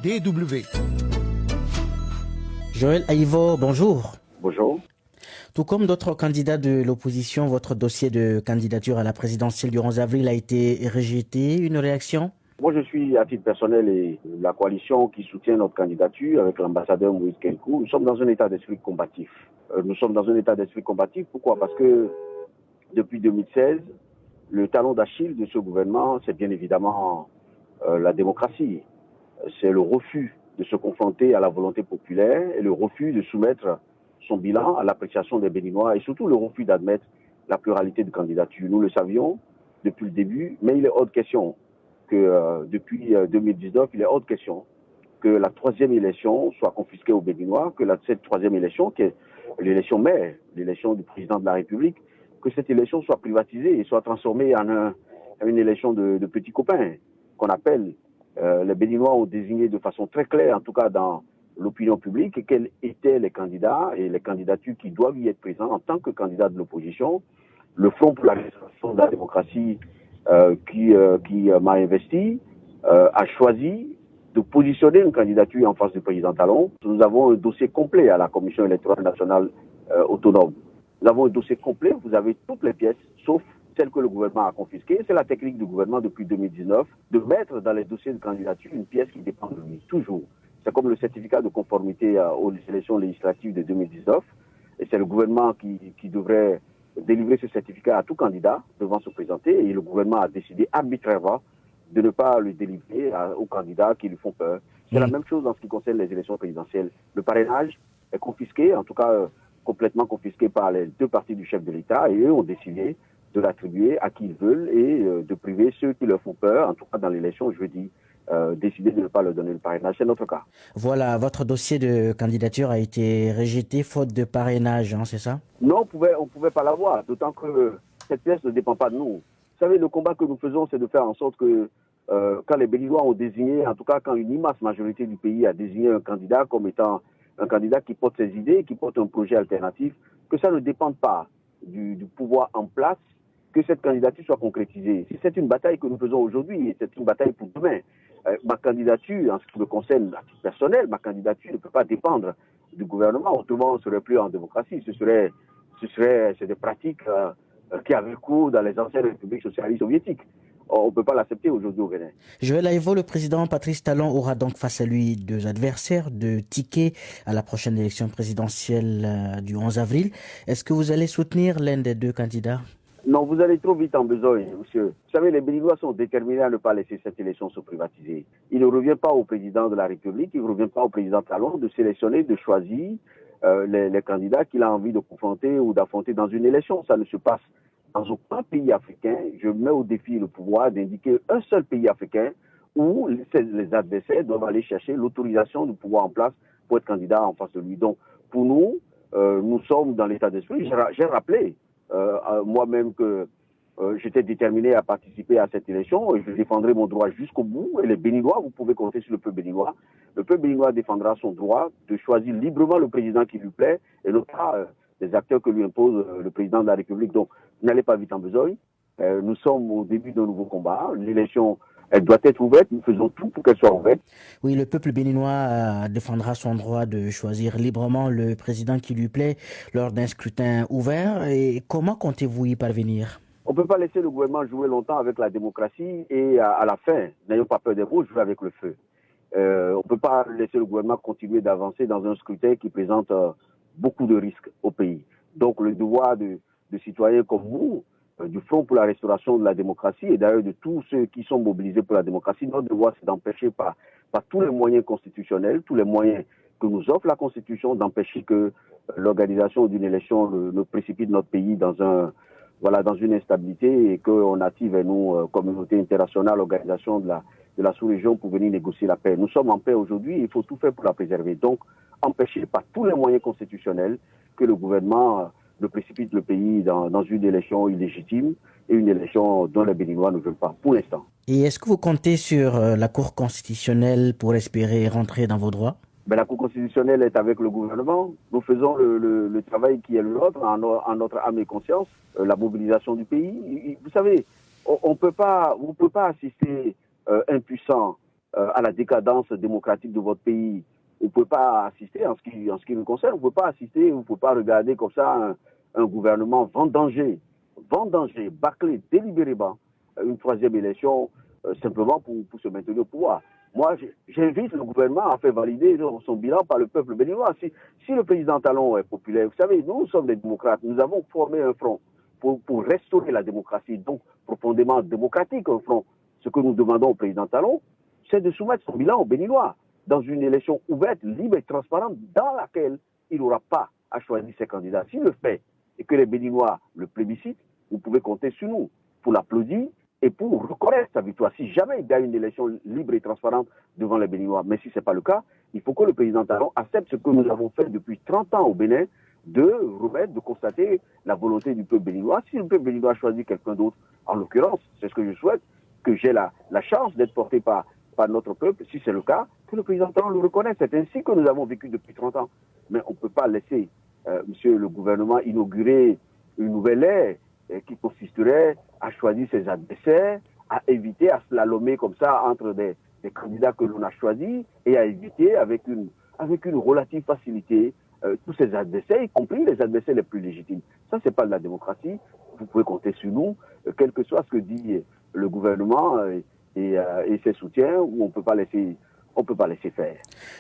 DW. Joël Aïvo, bonjour. Bonjour. Tout comme d'autres candidats de l'opposition, votre dossier de candidature à la présidentielle du 11 avril a été rejeté. Une réaction? Moi, je suis à titre personnel et la coalition qui soutient notre candidature avec l'ambassadeur Moïse Kenkou, nous sommes dans un état d'esprit combatif. Pourquoi? Parce que depuis 2016, le talon d'Achille de ce gouvernement, c'est bien évidemment la démocratie. C'est le refus de se confronter à la volonté populaire et le refus de soumettre son bilan à l'appréciation des Béninois et surtout le refus d'admettre la pluralité de candidatures. Nous le savions depuis le début, mais il est hors de question que depuis 2019, il est hors de question que la troisième élection soit confisquée aux Béninois, que cette troisième élection, qui est l'élection maire, l'élection du président de la République, que cette élection soit privatisée et soit transformée en une élection de petits copains qu'on appelle. Les Béninois ont désigné de façon très claire, en tout cas dans l'opinion publique, quels étaient les candidats et les candidatures qui doivent y être présents en tant que candidats de l'opposition. Le Front pour la restauration de la démocratie qui m'a investi a choisi de positionner une candidature en face du président Talon. Nous avons un dossier complet à la Commission électorale nationale autonome. Nous avons un dossier complet, vous avez toutes les pièces, sauf celle que le gouvernement a confisquée. C'est la technique du gouvernement depuis 2019 de mettre dans les dossiers de candidature une pièce qui dépend de lui, toujours. C'est comme le certificat de conformité aux élections législatives de 2019. Et c'est le gouvernement qui devrait délivrer ce certificat à tout candidat devant se présenter. Et le gouvernement a décidé arbitrairement de ne pas le délivrer aux candidats qui lui font peur. C'est la même chose en ce qui concerne les élections présidentielles. Le parrainage est confisqué, en tout cas complètement confisqué par les deux partis du chef de l'État. Et eux ont décidé de l'attribuer à qui ils veulent et de priver ceux qui leur font peur, en tout cas dans l'élection jeudi, décider de ne pas leur donner le parrainage. C'est notre cas. Voilà, votre dossier de candidature a été rejeté faute de parrainage, hein, c'est ça? Non, on pouvait pas l'avoir, d'autant que cette pièce ne dépend pas de nous. Vous savez, le combat que nous faisons, c'est de faire en sorte que quand les Béninois ont désigné, en tout cas quand une immense majorité du pays a désigné un candidat comme étant un candidat qui porte ses idées, qui porte un projet alternatif, que ça ne dépende pas du pouvoir en place, que cette candidature soit concrétisée. Si c'est une bataille que nous faisons aujourd'hui, et c'est une bataille pour demain, ma candidature, en ce qui me concerne à titre personnel, ma candidature ne peut pas dépendre du gouvernement, autrement on ne serait plus en démocratie. C'est des pratiques qui avaient cours dans les anciennes républiques socialistes soviétiques. On ne peut pas l'accepter aujourd'hui au Bénin. Joël Aïvo, le président Patrice Talon aura donc face à lui deux adversaires, deux tickets à la prochaine élection présidentielle du 11 avril. Est-ce que vous allez soutenir l'un des deux candidats? Non, vous allez trop vite en besogne, monsieur. Vous savez, les Béninois sont déterminés à ne pas laisser cette élection se privatiser. Il ne revient pas au président de la République, il ne revient pas au président Talon de sélectionner, de choisir les candidats qu'il a envie de confronter ou d'affronter dans une élection. Ça ne se passe dans aucun pays africain. Je mets au défi le pouvoir d'indiquer un seul pays africain où les adversaires doivent aller chercher l'autorisation du pouvoir en place pour être candidat en face de lui. Donc, pour nous, nous sommes dans l'état d'esprit. J'ai rappelé moi-même que j'étais déterminé à participer à cette élection et je défendrai mon droit jusqu'au bout. Et les Béninois, vous pouvez compter sur le peuple béninois. Le peuple béninois défendra son droit de choisir librement le président qui lui plaît et non pas les acteurs que lui impose le président de la République. Donc, n'allez pas vite en besogne. Nous sommes au début d'un nouveau combat. L'élection, elle doit être ouverte. Nous faisons tout pour qu'elle soit ouverte. Oui, le peuple béninois défendra son droit de choisir librement le président qui lui plaît lors d'un scrutin ouvert. Et comment comptez-vous y parvenir? On ne peut pas laisser le gouvernement jouer longtemps avec la démocratie et à la fin, n'ayons pas peur des mots, jouer avec le feu. On ne peut pas laisser le gouvernement continuer d'avancer dans un scrutin qui présente beaucoup de risques au pays. Donc le devoir de citoyens comme vous, du Front pour la restauration de la démocratie et d'ailleurs de tous ceux qui sont mobilisés pour la démocratie, notre devoir c'est d'empêcher par tous les moyens constitutionnels, tous les moyens que nous offre la Constitution, d'empêcher que l'organisation d'une élection ne précipite notre pays dans une instabilité et qu'on attire vers nous, communauté internationale, organisation de la sous-région pour venir négocier la paix. Nous sommes en paix aujourd'hui, il faut tout faire pour la préserver. Donc, empêcher par tous les moyens constitutionnels que le gouvernement ne précipite le pays dans une élection illégitime et une élection dont les Béninois ne veulent pas, pour l'instant. Et est-ce que vous comptez sur la Cour constitutionnelle pour espérer rentrer dans vos droits? La Cour constitutionnelle est avec le gouvernement. Nous faisons le travail qui est le nôtre, en notre âme et conscience, la mobilisation du pays. Vous savez, on peut pas assister impuissant à la décadence démocratique de votre pays. Vous ne pouvez pas assister, en ce qui nous concerne, vous ne pouvez pas assister, vous ne pouvez pas regarder comme ça un gouvernement vendanger, bâclé délibérément une troisième élection simplement pour se maintenir au pouvoir. Moi, j'invite le gouvernement à faire valider son bilan par le peuple béninois. Si le président Talon est populaire, vous savez, nous sommes des démocrates, nous avons formé un front pour restaurer la démocratie, donc profondément démocratique, un front. Ce que nous demandons au président Talon, c'est de soumettre son bilan aux Béninois dans une élection ouverte, libre et transparente dans laquelle il n'aura pas à choisir ses candidats. S'il le fait et que les Béninois le plébiscitent, vous pouvez compter sur nous pour l'applaudir et pour reconnaître sa victoire. Si jamais il y a une élection libre et transparente devant les Béninois, mais si ce n'est pas le cas, il faut que le président Talon accepte ce que nous avons fait depuis 30 ans au Bénin, de remettre, de constater la volonté du peuple béninois. Si le peuple béninois choisit quelqu'un d'autre, en l'occurrence, c'est ce que je souhaite, que j'ai la chance d'être porté par notre peuple, si c'est le cas, que le président Talon le reconnaisse. C'est ainsi que nous avons vécu depuis 30 ans. Mais on ne peut pas laisser, monsieur le gouvernement, inaugurer une nouvelle ère qui consisterait à choisir ses adversaires, à éviter, à slalomer comme ça entre des candidats que l'on a choisis et à éviter avec une relative facilité tous ces adversaires, y compris les adversaires les plus légitimes. Ça, c'est pas de la démocratie. Vous pouvez compter sur nous, quel que soit ce que dit le gouvernement et ses soutiens, où on peut pas laisser faire.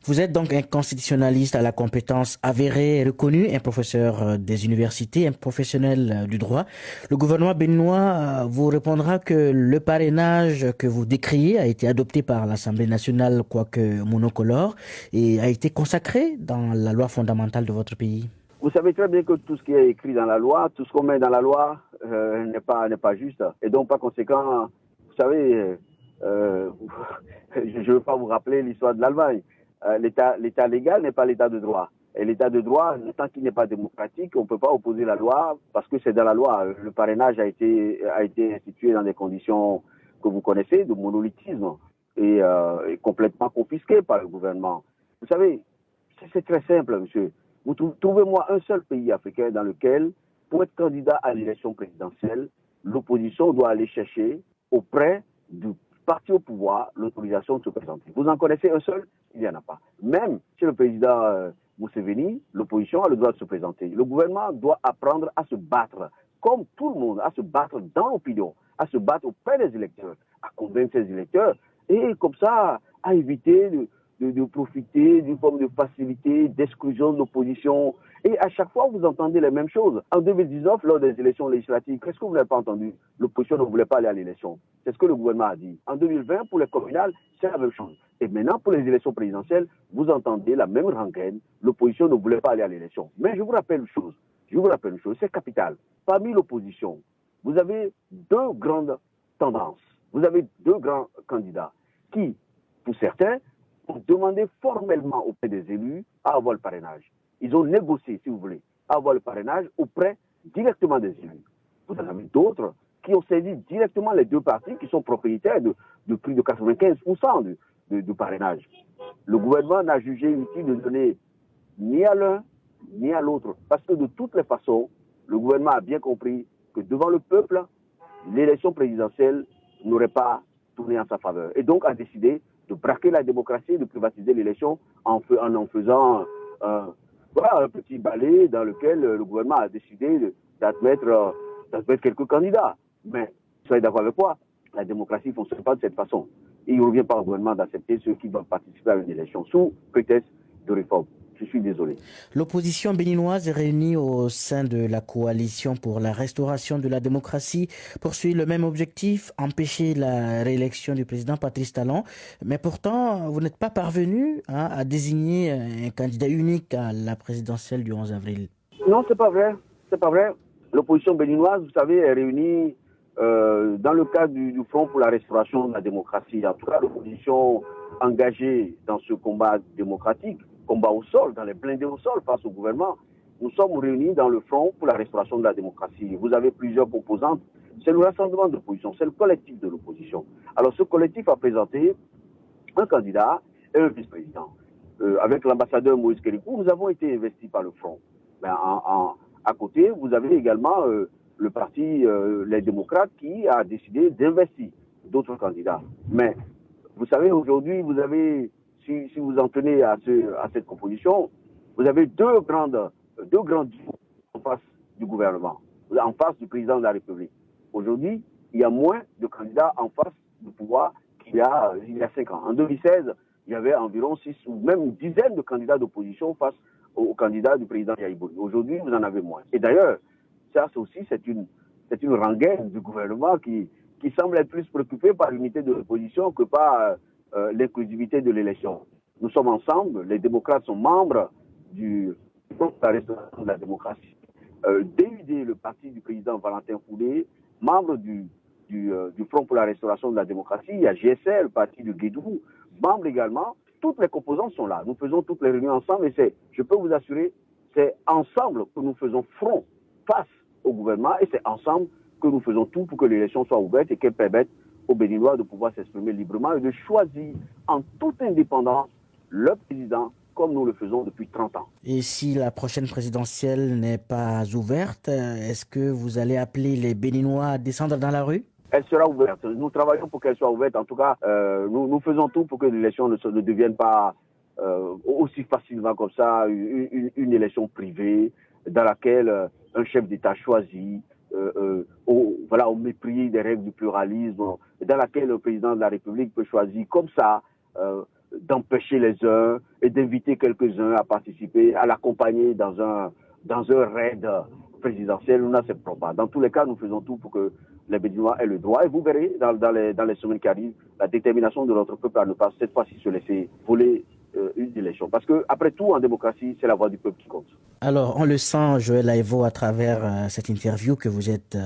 Vous êtes donc un constitutionnaliste à la compétence avérée et reconnue, un professeur des universités, un professionnel du droit. Le gouvernement béninois vous répondra que le parrainage que vous décriez a été adopté par l'Assemblée nationale, quoique monocolore, et a été consacré dans la loi fondamentale de votre pays. Vous savez très bien que tout ce qui est écrit dans la loi, tout ce qu'on met dans la loi n'est pas juste. Et donc, par conséquent, vous savez, je ne veux pas vous rappeler l'histoire de l'Allemagne. L'état légal n'est pas l'état de droit. Et l'état de droit, tant qu'il n'est pas démocratique, on ne peut pas opposer la loi parce que c'est dans la loi. Le parrainage a été institué dans des conditions que vous connaissez, de monolithisme et complètement confisqué par le gouvernement. Vous savez, c'est très simple, monsieur. Trouvez-moi un seul pays africain dans lequel, pour être candidat à l'élection présidentielle, l'opposition doit aller chercher auprès du parti au pouvoir l'autorisation de se présenter. Vous en connaissez un seul? Il n'y en a pas. Même chez le président Museveni, l'opposition a le droit de se présenter. Le gouvernement doit apprendre à se battre, comme tout le monde, à se battre dans l'opinion, à se battre auprès des électeurs, à convaincre ses électeurs, et comme ça, à éviter de profiter d'une forme de facilité, d'exclusion de l'opposition. Et à chaque fois, vous entendez les mêmes choses. En 2019, lors des élections législatives, qu'est-ce que vous n'avez pas entendu? L'opposition ne voulait pas aller à l'élection. C'est ce que le gouvernement a dit. En 2020, pour les communales, c'est la même chose. Et maintenant, pour les élections présidentielles, vous entendez la même rengaine. L'opposition ne voulait pas aller à l'élection. Mais je vous rappelle une chose, c'est capital. Parmi l'opposition, vous avez deux grandes tendances. Vous avez deux grands candidats qui, pour certains, ont demandé formellement auprès des élus à avoir le parrainage. Ils ont négocié, si vous voulez, à avoir le parrainage auprès directement des élus. Vous en avez d'autres qui ont saisi directement les deux partis qui sont propriétaires de plus de 95% du parrainage. Le gouvernement n'a jugé utile de donner ni à l'un ni à l'autre. Parce que de toutes les façons, le gouvernement a bien compris que devant le peuple, l'élection présidentielle n'aurait pas tourné en sa faveur. Et donc a décidé de braquer la démocratie et de privatiser l'élection en faisant un petit balai dans lequel le gouvernement a décidé d'admettre quelques candidats. Mais soyez d'accord avec moi, la démocratie ne fonctionne pas de cette façon. Et il ne revient pas au gouvernement d'accepter ceux qui doivent participer à une élection sous prétexte de réforme. Je suis désolé. L'opposition béninoise est réunie au sein de la coalition pour la restauration de la démocratie poursuit le même objectif, empêcher la réélection du président Patrice Talon. Mais pourtant, vous n'êtes pas parvenu à désigner un candidat unique à la présidentielle du 11 avril. Non, c'est pas vrai. C'est pas vrai. L'opposition béninoise, vous savez, est réunie dans le cadre du Front pour la restauration de la démocratie. En tout cas, l'opposition engagée dans ce combat démocratique, combat au sol, dans les blindés au sol face au gouvernement. Nous sommes réunis dans le Front pour la restauration de la démocratie. Vous avez plusieurs composantes. C'est le rassemblement de l'opposition, c'est le collectif de l'opposition. Alors ce collectif a présenté un candidat et un vice-président. Avec l'ambassadeur Moïse Kérikou, nous avons été investis par le Front. Ben, à côté, vous avez également le parti Les Démocrates qui a décidé d'investir d'autres candidats. Mais Vous savez, aujourd'hui, vous avez, si vous en tenez à cette composition, vous avez deux grandes duos en face du gouvernement, en face du président de la République. Aujourd'hui, il y a moins de candidats en face du pouvoir qu'il y a 5 ans. En 2016, il y avait environ 6 ou même une dizaine de candidats d'opposition face aux candidats du président Yahya Jammeh. Aujourd'hui, vous en avez moins. Et d'ailleurs, ça aussi, c'est une rengaine du gouvernement qui semble être plus préoccupé par l'unité de l'opposition que par l'inclusivité de l'élection. Nous sommes ensemble, les démocrates sont membres du Front pour la restauration de la démocratie. DUD, le parti du président Valentin Foulé, membre du Front pour la restauration de la démocratie. Il y a GSL, le parti de Guédou, membre également. Toutes les composantes sont là. Nous faisons toutes les réunions ensemble et je peux vous assurer, c'est ensemble que nous faisons front face au gouvernement et c'est ensemble que nous faisons tout pour que l'élection soit ouverte et qu'elle permette aux Béninois de pouvoir s'exprimer librement et de choisir en toute indépendance le président comme nous le faisons depuis 30 ans. Et si la prochaine présidentielle n'est pas ouverte, est-ce que vous allez appeler les Béninois à descendre dans la rue? Elle sera ouverte. Nous travaillons pour qu'elle soit ouverte. En tout cas, nous faisons tout pour que l'élection ne devienne pas aussi facilement comme ça une élection privée dans laquelle un chef d'État choisit au mépris des règles du pluralisme, dans laquelle le président de la République peut choisir comme ça d'empêcher les uns et d'inviter quelques-uns à participer, à l'accompagner dans un raid présidentiel. Nous n'acceptons pas. Dans tous les cas, nous faisons tout pour que les Béninois aient le droit. Et vous verrez dans les semaines qui arrivent la détermination de notre peuple à ne pas cette fois-ci se laisser voler une élection. Parce que après tout, en démocratie, c'est la voix du peuple qui compte. Alors, on le sent, Joël Aïvo, à travers cette interview, que vous êtes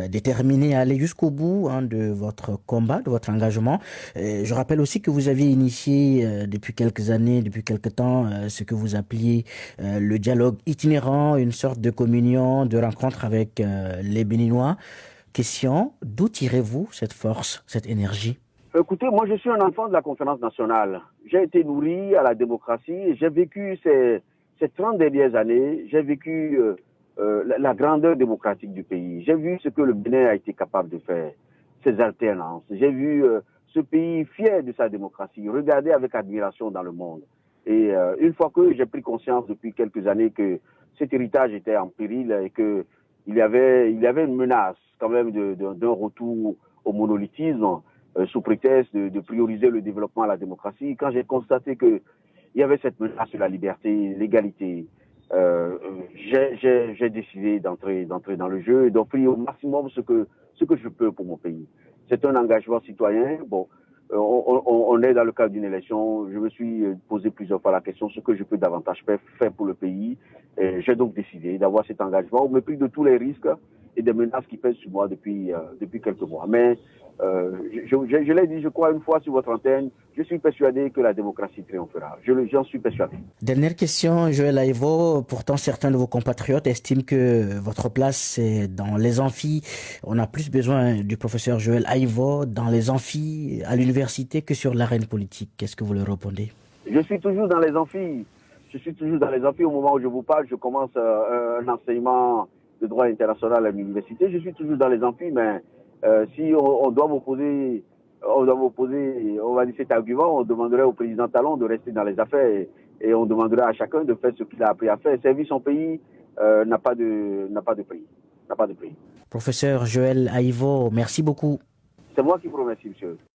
déterminé à aller jusqu'au bout de votre combat, de votre engagement. Je rappelle aussi que vous aviez initié depuis quelques années, depuis quelques temps, ce que vous appeliez le dialogue itinérant, une sorte de communion, de rencontre avec les Béninois. Question, d'où tirez-vous cette force, cette énergie? Écoutez, moi je suis un enfant de la conférence nationale. J'ai été nourri à la démocratie et j'ai vécu ces 30 dernières années, j'ai vécu la grandeur démocratique du pays. J'ai vu ce que le Bénin a été capable de faire, ses alternances. J'ai vu ce pays fier de sa démocratie, regardé avec admiration dans le monde. Et une fois que j'ai pris conscience depuis quelques années que cet héritage était en péril et qu'il y avait une menace quand même d'un retour au monolithisme, sous prétexte de prioriser le développement à la démocratie, quand j'ai constaté qu'il y avait cette menace sur la liberté, l'égalité, j'ai décidé d'entrer dans le jeu et d'offrir au maximum ce que je peux pour mon pays. C'est un engagement citoyen. Bon, on est dans le cadre d'une élection. Je me suis posé plusieurs fois la question ce que je peux davantage faire pour le pays. J'ai donc décidé d'avoir cet engagement au mépris de tous les risques et des menaces qui pèsent sur moi depuis quelques mois. Mais je l'ai dit, je crois une fois sur votre antenne, je suis persuadé que la démocratie triomphera. J'en suis persuadé. Dernière question, Joël Aïvo. Pourtant, certains de vos compatriotes estiment que votre place, c'est dans les amphis. On a plus besoin du professeur Joël Aïvo dans les amphis à l'université que sur l'arène politique. Qu'est-ce que vous leur répondez? Je suis toujours dans les amphis. Je suis toujours dans les amphis. Au moment où je vous parle, je commence un enseignement de droit international à l'université. Je suis toujours dans les amphis, mais si on doit m'opposer, on va dire cet argument, on demanderait au président Talon de rester dans les affaires et on demanderait à chacun de faire ce qu'il a appris à faire. Servir son pays n'a pas de prix. N'a pas de prix. Professeur Joël Aïvo, merci beaucoup. C'est moi qui vous remercie, monsieur.